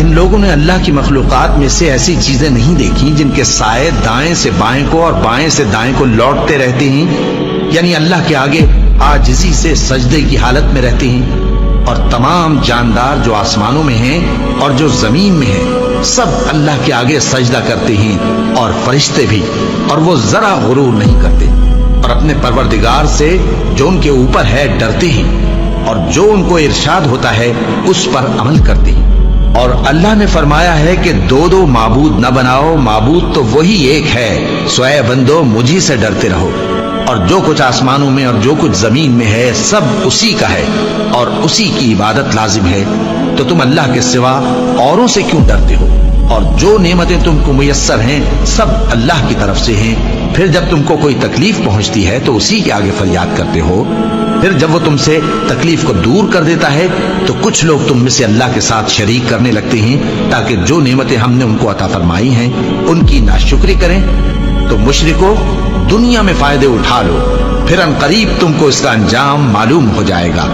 ان لوگوں نے اللہ کی مخلوقات میں سے ایسی چیزیں نہیں دیکھی جن کے سائے دائیں سے بائیں کو اور بائیں سے دائیں کو لوٹتے رہتے ہیں، یعنی اللہ کے آگے عاجزی سے سجدے کی حالت میں رہتے ہیں۔ اور تمام جاندار جو آسمانوں میں ہیں اور جو زمین میں ہیں سب اللہ کے آگے سجدہ کرتے ہیں، اور فرشتے بھی، اور وہ ذرا غرور نہیں کرتے، اور اپنے پروردگار سے جو ان کے اوپر ہے ڈرتے ہیں، اور جو ان کو ارشاد ہوتا ہے اس پر عمل کرتے ہیں۔ اور اللہ نے فرمایا ہے کہ دو معبود نہ بناؤ، معبود تو وہی ایک ہے، سوئے بندو مجھی سے ڈرتے رہو۔ اور جو کچھ آسمانوں میں اور جو کچھ زمین میں ہے سب اسی کا ہے، اور اسی کی عبادت لازم ہے، تو تم اللہ کے سوا اوروں سے کیوں ڈرتے ہو؟ اور جو نعمتیں تم کو میسر ہیں سب اللہ کی طرف سے ہیں۔ پھر جب تم کو کوئی تکلیف پہنچتی ہے تو اسی کے آگے فریاد کرتے ہو، پھر جب وہ تم سے تکلیف کو دور کر دیتا ہے تو کچھ لوگ تم میں سے اللہ کے ساتھ شریک کرنے لگتے ہیں تاکہ جو نعمتیں ہم نے ان کو عطا فرمائی ہیں ان کی ناشکری کریں۔ تو مشرکو، دنیا میں فائدے اٹھا لو، پھر ان قریب تم کو اس کا انجام معلوم ہو جائے گا۔